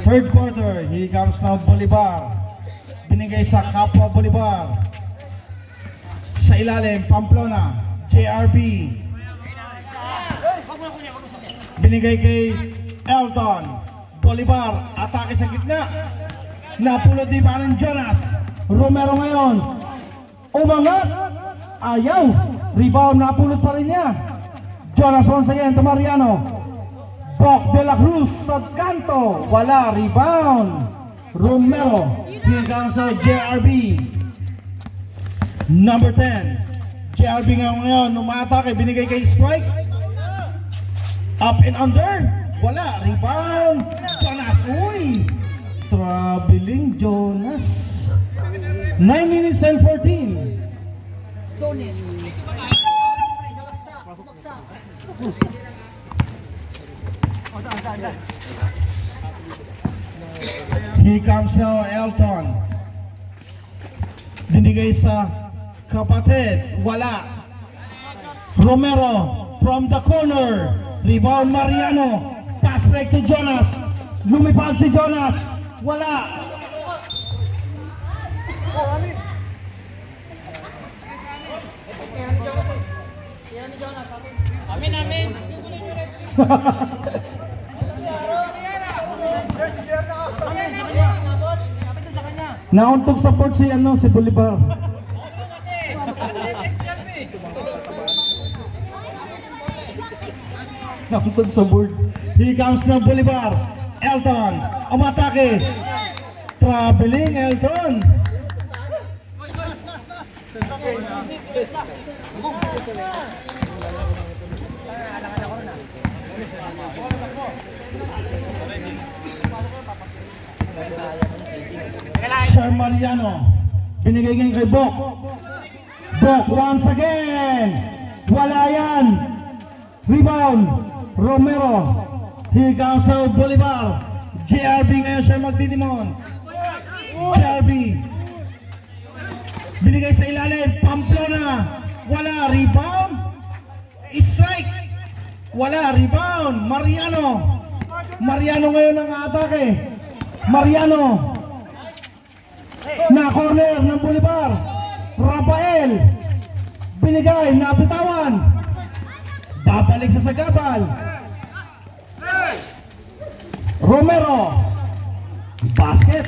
Third quarter, here comes now Bolivar. Binigay sa kapwa Bolivar. Sa ilalim, Pamplona, JRB. Binigay kay Elton. Bolivar, atake sa gitna. Napulot di pa rin Jonas. Romero ngayon. Umangat. Ayaw. Rebound, napulot pa rin niya. Jonas once again to Mariano. Bok de la Cruz sa kanto. Wala. Rebound. Romero. Here comes sa JRB. Number 10. JRB ngayon. Umatake. Binigay kay Strike. Up and under. Wala. Rebound. Jonas. Uy. Traveling Jonas. 9 minutes and 14. Jonas. Here comes now Elton. Binigay sa kapatid. Wala. Romero from the corner. Rebound Mariano. Pass break to Jonas. Lumipad si Jonas. Wala. Amin. Nauntog sa port si si Bolivar. Nauntog sa board. Here comes na Bolivar. Elton, umatake. Traveling Elton. Sir Mariano. Binigay ngayon kay Bok. Bok once again. Wala yan. Rebound. Romero. Here comes Bolivar. JRB ngayon siya magdidimon. JRB. Binigay sa ilalim. Pamplona. Wala. Rebound. Strike. Wala. Rebound. Mariano. Mariano ngayon ang atake. Mariano. Na corner ng Bolivar. Rafael. Binigay. Napitawan. Babalik sa sagabal. Romero. Basket.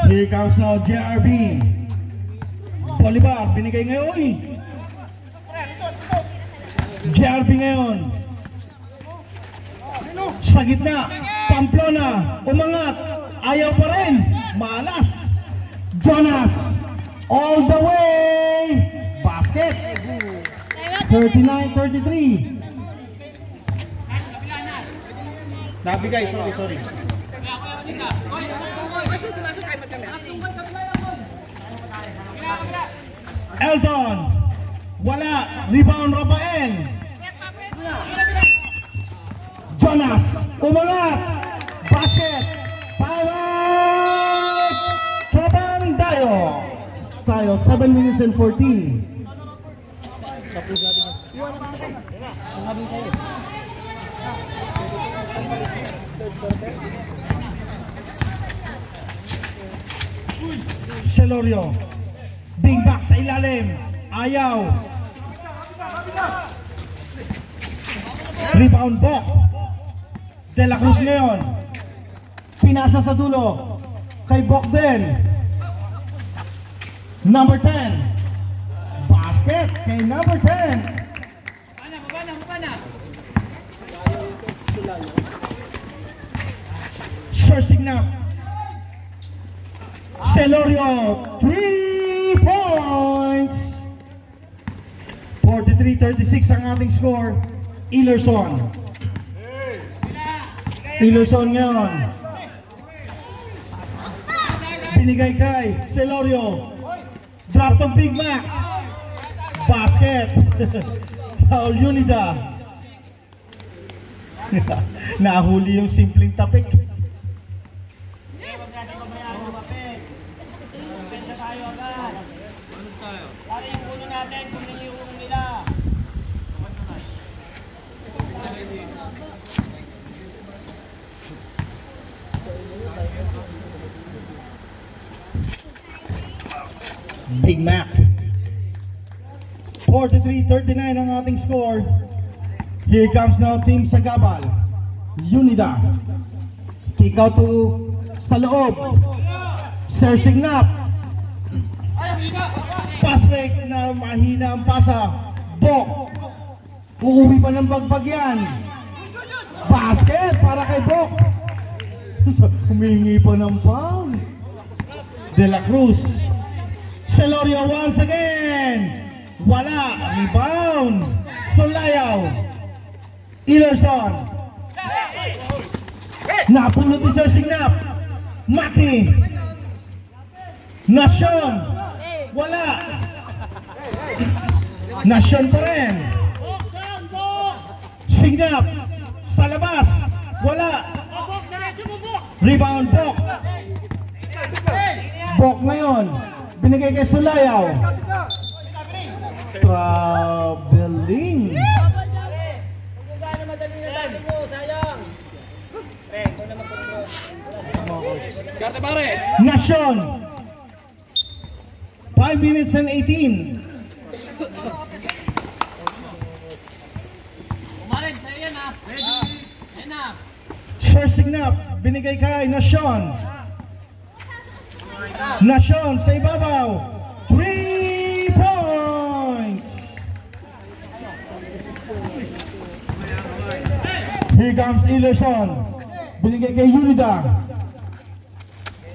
Here comes now JRB. Bolivar. Binigay ngayon. JRB ngayon. Sa gitna. Pamplona. Umangat. Ayaw pa rin. Malas. Jonas. All the way. Basket. 39-33. Nabigay. Sorry. Elton. Wala. Rebound Rafael. Jonas. Umangat. Basket. Power. Trabang tayo. 7 minutes and 14. Celorio. Big back sa ilalim. Ayaw. Rebound Bok. De la Cruz ngayon. Pinasa sa dulo. Kay Bok din. Number 10. Basket kay number 10. Mukana. Sir Signap. Celorio. 3 points. 43-36 ang ating score. Ilerson ngayon. Binigay kay Celorio. Drop to Big Mac. Basket. Paul Unida. Nahuli yung simpleng tapik. 43-39 ang ating score. Here comes now Team Sagabal. Unida. Kick out to sa loob. Sir Signap. Pass break na mahina ang pasa. Bok. Uuwi pa ng bagbag yan. Basket para kay Bok. Humingi pa ng foul. De La Cruz. Celorio once again. Wala. Rebound. Sulayaw. Ilerson. Napulot ni Sir Signap. Mati. Nasyon. Wala. Nasyon pa rin. Signap. Sa labas. Wala. Rebound Bok. Bok ngayon. Binigay kay Sulayaw. Traveling. Nasyon. 5 minutes and 18. Sir Signap, binigay kay Nasyon. Nasyon sa ibabaw. 3 points. Here comes Ilerson. Binigay kay Unida.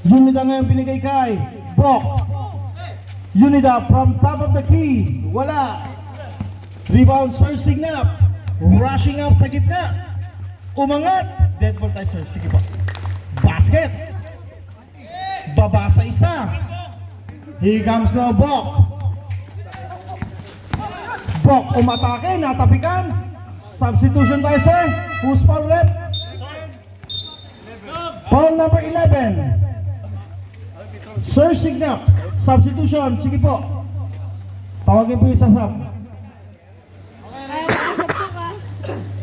Unida ngayon binigay kay Bok. Unida from top of the key. Wala. Rebound Sir Signap. Rushing up sa gitna. Umangat. Dead ball tayo sir. Sige po. Basket. Baba sa isa. Here comes now Bok. Bok umatake. Natapikan. Substitution tayo sir. Who's foul rep? Foul number 11. Sir Signap. Substitution. Sige po. Tawagin po yung sa sub.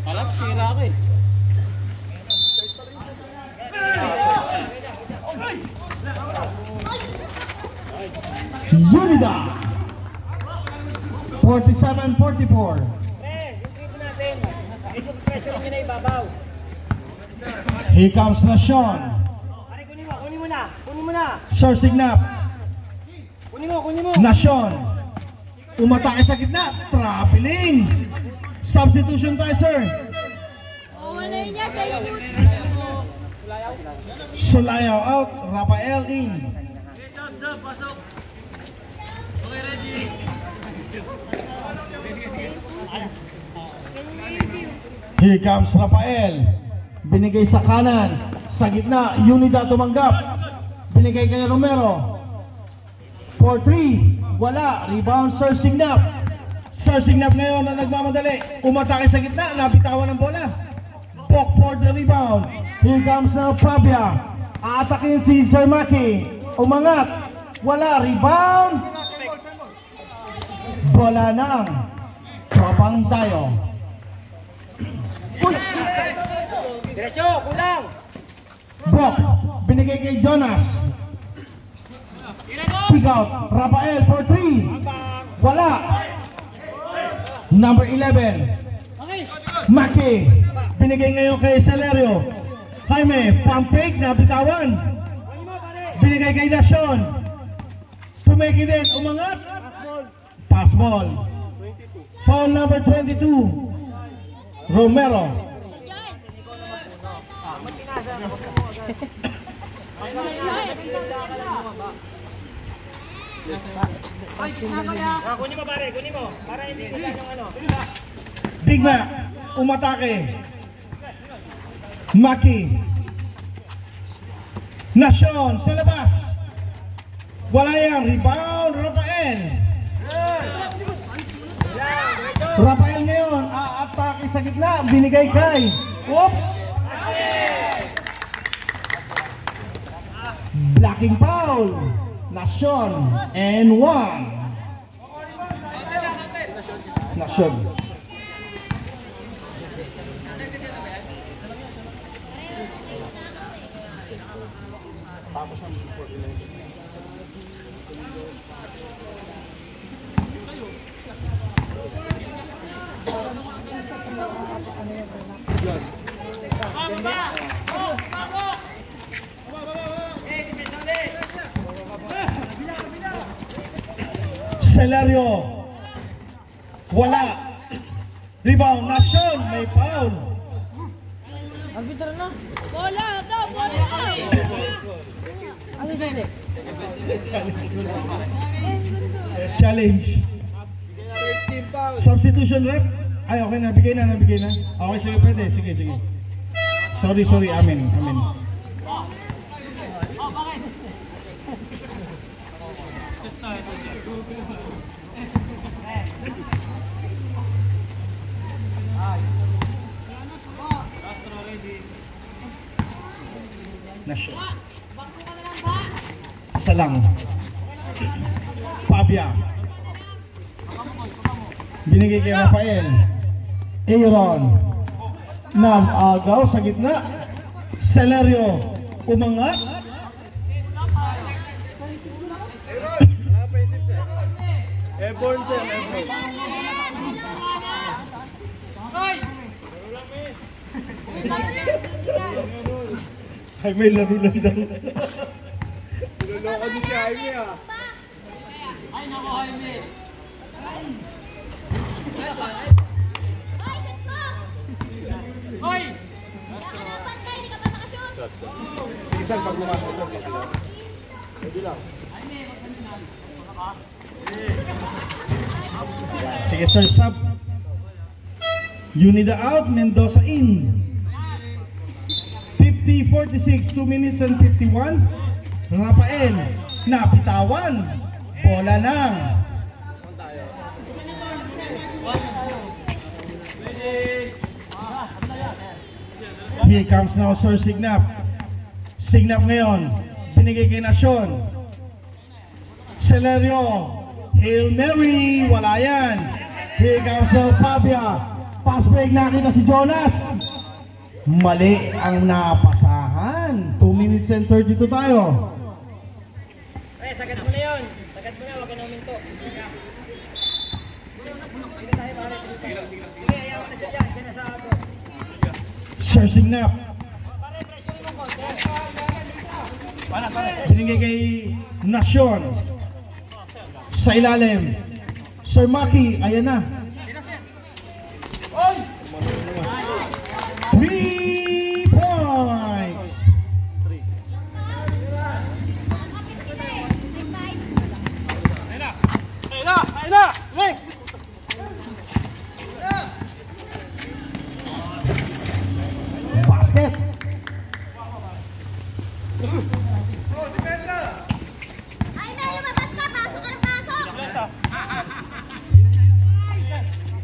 Alam, sira ako eh. Unida 47-44. Here comes Nasyon. Kunin mo na. Sir Signap. Kunin mo. Nasyon. Umatake sa gitna. Traveling. Substitution tayo sir. Wala niya sa inyo. Sulayaw out. Rafael in. Pasok. Okay, ready. Here comes Rafael. Binigay sa kanan. Sa gitna. Unida tumanggap. Binigay kay Romero. 4-3. Wala. Rebound Sir Signap. Sir Signap ngayon na nagmamadali. Umatake sa gitna. Nabitawan ng bola. Bok for the rebound. Here comes now Fabia. Aatakin si Sir Maki. Umangat. Wala. Rebound. Bola ng tropang tayo. Diretso, kulang. Bok. Binigay kay Jonas. Pick out. Rafael for 3. Wala. Number 11. Maki. Binigay ngayon kay Celerio. Jaime. Pump fake. Nabitawan. Binigay kay Nasyon. Tumeki din. Umangat. Pass ball. Foul number 22. Romero. Kunin mo pare, kunin mo. Para hindi ko yung ano. Big Mac. Umatake. Maki. Nasyon sa labas. Wala yan. Rebound. Rafael. Rafael ngayon. Aatake sa gitna. Binigay kay. Oops. Blocking foul. Nasyon. And 1. Nasyon. Celerio. Wala. Rebound. Nation. May foul. Arbitro na. Bola daw, bola. Ano sa'yo? Challenge. Substitution rep. Ay, okay, nabigay na. Okay, sige, pwede. Sige. Sorry. Amen. Nasyo. Isa lang. Pabia. Binigay kay Rafael. Aaron. Agaw sa gitna. Celerio. Umangat. Airborne sir, Ay, may laro-laro daw. Niloloko niyo si Jaime ah. Ay, nako, Jaime. Hoy! Isang pag lumasok sa kapila. Pwede lang. Sige, sir, sub. Unida out, Mendoza in. 50-46, 2 minutes and 51. Rafael, napitawan. Bola lang. Here comes now Sir Signap. Signap ngayon, binigay kay Nasyon. Celerio, Hail Mary, wala yan. Here comes Sir Pabia. Pass break, nakita si Jonas. Mali ang napasahan. 2 minutes and 32 tayo. Eh, sagad mo na yun. Sagad mo na, huwag ka na uminto. Sir Signap. Binigay kay Nasyon. Sa ilalim. Sir Maki, ayan na. 3 points. Basket. Ay, may lumabas ka. Pasok ka ng pasok.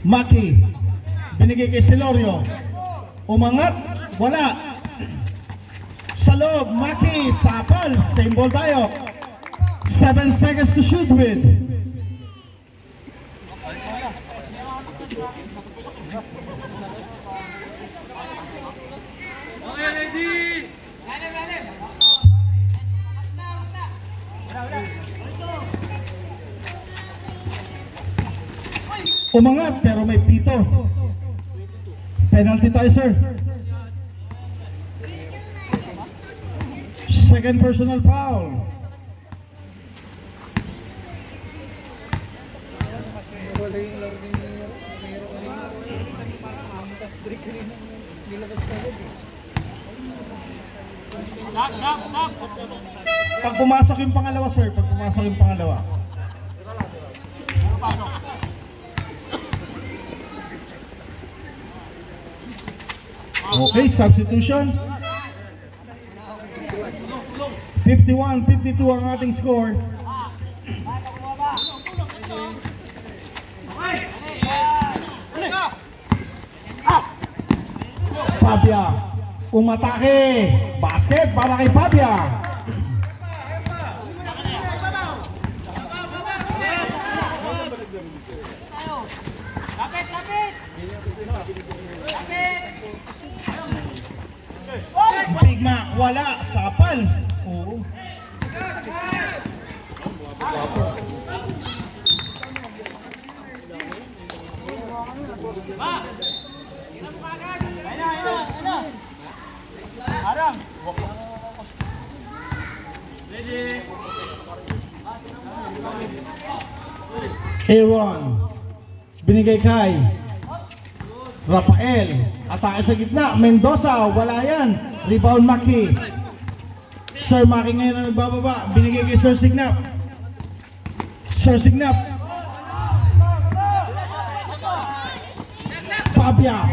Maki. Binigay kay Celorio. Umangat. Wala. Sa loob. Maki. Sapal. Same ball tayo. 7 seconds to shoot with. Okay, ready! Umangat pero may pito. Penalty tayo, sir. Second personal foul. Pag pumasok yung pangalawa, sir. Pag pumasok yung pangalawa. Okay, substitution. 51-52 ang ating score. Pabia, umatake. Basket para kay Pabia. Big Mac, wala. Sapal. Oo. Aaron, binigay kay Rafael, atake sa gitna, Mendoza, wala yan, rebound Maki. Sir Maki ngayon ang nagbababa, binigay kay Sir Signap. Sir Signap, Fabia,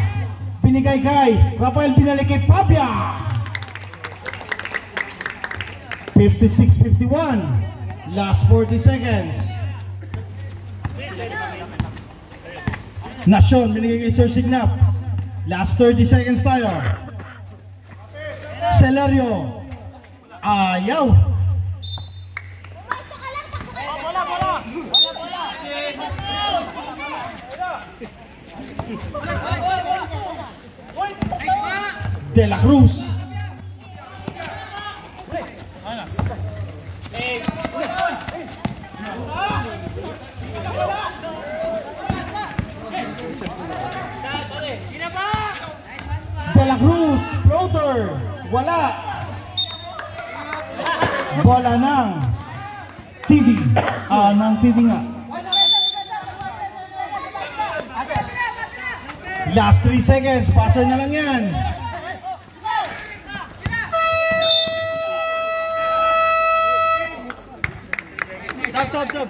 binigay kay Rafael, binalik kay Fabia. 56-51, last 40 seconds. Nasyon, binigay kay Sir Signap. Last 30 seconds tayo. Celerio, ayaw. Pumasok ka lang, takbo ka lang. De La Cruz, De La Cruz, floater, wala. Bola ng TV, ng TV nga. Last 3 seconds, pasa niya lang yan. Sub.